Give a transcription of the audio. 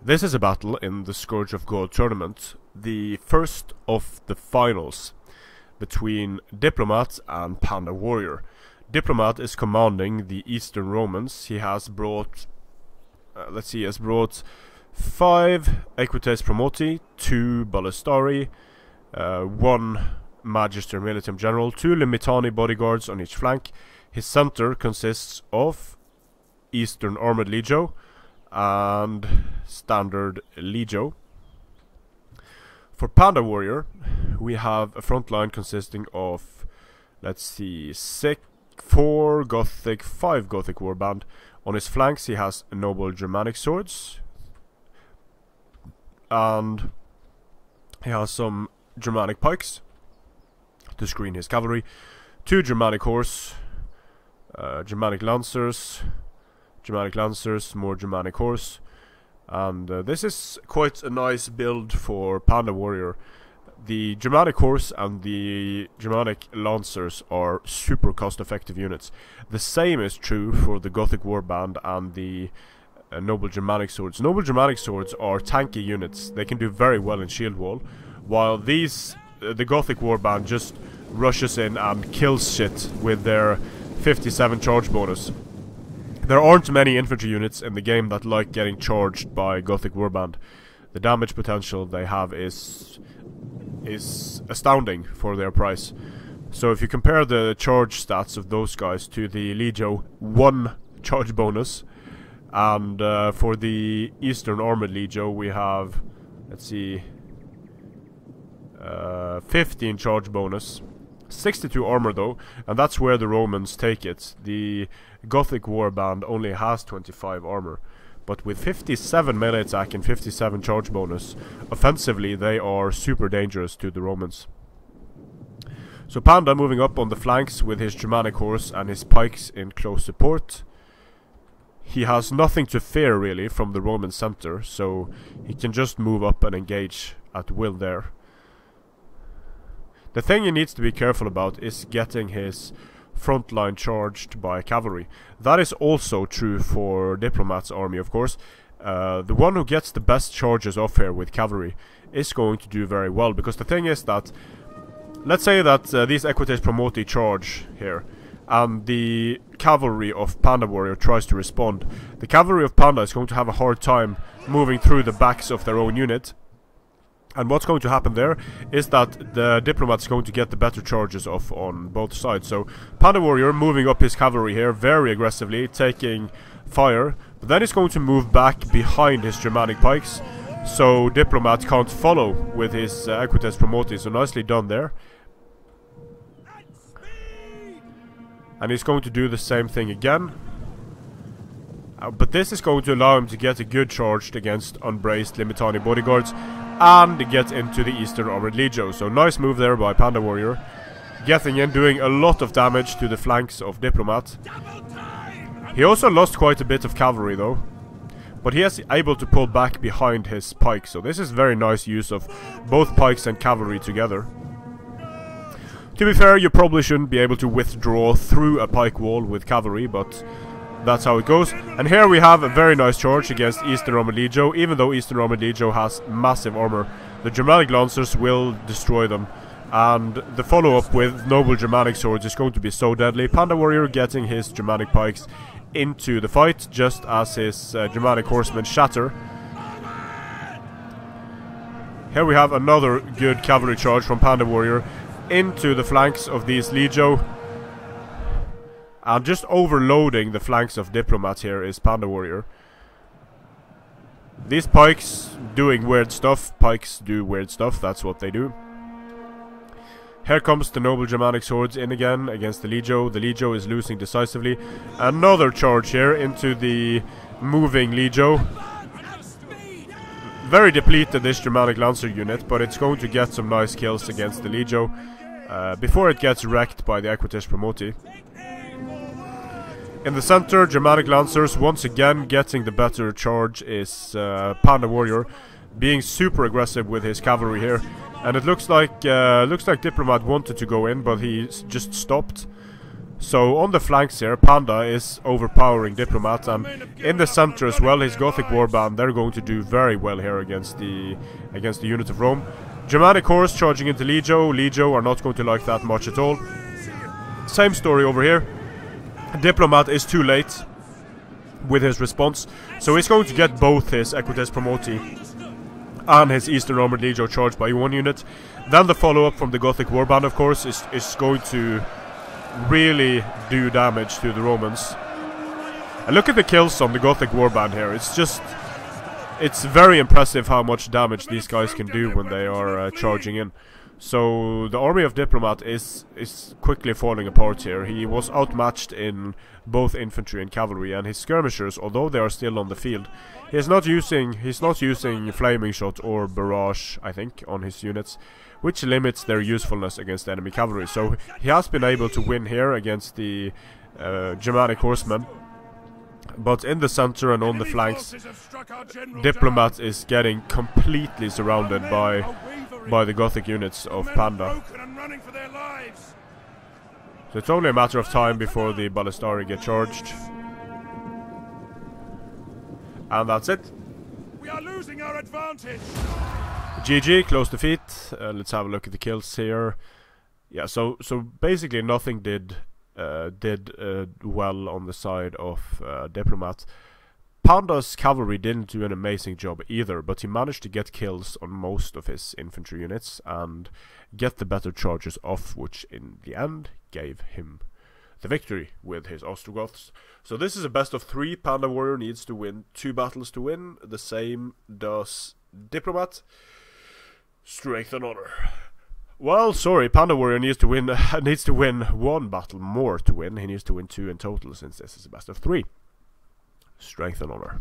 This is a battle in the Scourge of God tournament, the first of the finals between Diplomatt and Panda Warrior. Diplomatt is commanding the Eastern Romans. He has brought, he has brought 5 Equites Promoti, 2 Ballistari, 1 Magister Militum General, 2 Limitani bodyguards on each flank. His center consists of Eastern Armored Legio and Standard Legio. For Panda Warrior, we have a front line consisting of, 4 Gothic, 5 Gothic Warband. On his flanks he has noble Germanic swords, and he has some Germanic pikes to screen his cavalry, 2 Germanic horse, Germanic lancers, more Germanic horse, and this is quite a nice build for Panda Warrior. The Germanic horse and the Germanic lancers are super cost-effective units. The same is true for the Gothic Warband and the noble Germanic swords. Noble Germanic swords are tanky units. They can do very well in shield wall, while these, the Gothic Warband just rushes in and kills shit with their 57 charge bonus. There aren't many infantry units in the game that like getting charged by Gothic Warband. The damage potential they have is astounding for their price. So if you compare the charge stats of those guys to the Legio 1 charge bonus, and for the Eastern Armored Legio we have, 15 charge bonus, 62 armor though, and that's where the Romans take it. The Gothic Warband only has 25 armor, but with 57 melee attack and 57 charge bonus, offensively they are super dangerous to the Romans. So Panda moving up on the flanks with his Germanic horse and his pikes in close support. He has nothing to fear really from the Roman center, so he can just move up and engage at will there. The thing he needs to be careful about is getting his front line charged by cavalry. That is also true for Diplomat's army, of course. The one who gets the best charges off here with cavalry is going to do very well, because the thing is that, let's say that these Equites Promoti charge here, and the cavalry of Panda Warrior tries to respond. The cavalry of Panda is going to have a hard time moving through the backs of their own unit. And what's going to happen there is that the Diplomat is going to get the better charges off on both sides. So Panda Warrior moving up his cavalry here very aggressively, taking fire, but then he's going to move back behind his Germanic pikes, so Diplomat can't follow with his Equites Promoti. So nicely done there. And he's going to do the same thing again. But this is going to allow him to get a good charge against unbraced Limitani bodyguards and get into the Eastern Armored Legio. So nice move there by Panda Warrior, getting in, doing a lot of damage to the flanks of Diplomat. He also lost quite a bit of cavalry though, but he is able to pull back behind his pikes. So this is very nice use of both pikes and cavalry together. To be fair, you probably shouldn't be able to withdraw through a pike wall with cavalry, but that's how it goes. And here we have a very nice charge against Eastern Armored Legio. Even though Eastern Armored Legio has massive armor, the Germanic Lancers will destroy them. And the follow-up with noble Germanic swords is going to be so deadly. Panda Warrior getting his Germanic pikes into the fight, just as his Germanic horsemen shatter. Here we have another good cavalry charge from Panda Warrior into the flanks of these Legio. And just overloading the flanks of Diplomat here is Panda Warrior. These pikes doing weird stuff. Pikes do weird stuff, that's what they do. Here comes the noble Germanic swords in again against the Legio. The Legio is losing decisively. Another charge here into the moving Legio. Very depleted, this Germanic Lancer unit, but it's going to get some nice kills against the Legio before it gets wrecked by the Equites Promoti. In the center, Germanic Lancers once again getting the better charge is Panda Warrior, being super aggressive with his cavalry here, and it looks like Diplomat wanted to go in, but he just stopped. So on the flanks here, Panda is overpowering Diplomat, and in the center as well, his Gothic Warband, they're going to do very well here against the unit of Rome. Germanic Horse charging into Legio. Legio are not going to like that much at all. Same story over here. Diplomat is too late with his response, so he's going to get both his Equites Promoti and his Eastern Armored Legio charged by one unit. Then the follow-up from the Gothic Warband, of course, is going to really do damage to the Romans. And look at the kills on the Gothic Warband here. It's very impressive how much damage these guys can do when they are charging in. So the army of Diplomat is quickly falling apart here. He was outmatched in both infantry and cavalry, and his skirmishers, although they are still on the field, he's not using flaming shot or barrage, I think, on his units, which limits their usefulness against enemy cavalry. So he has been able to win here against the Germanic horsemen. But in the center and on the flanks, Diplomat is getting completely surrounded by the Gothic units of Panda. So it's only a matter of time before the Ballistari get charged. And that's it. We are losing our advantage. GG, close defeat. Let's have a look at the kills here. Yeah, so basically nothing did well on the side of Diplomat. Panda's cavalry didn't do an amazing job either, but he managed to get kills on most of his infantry units and get the better charges off, which in the end gave him the victory with his Ostrogoths. So this is a best of 3. Panda Warrior needs to win 2 battles to win. The same does Diplomat. Strength and honor. Well, sorry, Panda Warrior needs to win 1 battle more to win. He needs to win 2 in total, since this is a best of 3. Strength and honor.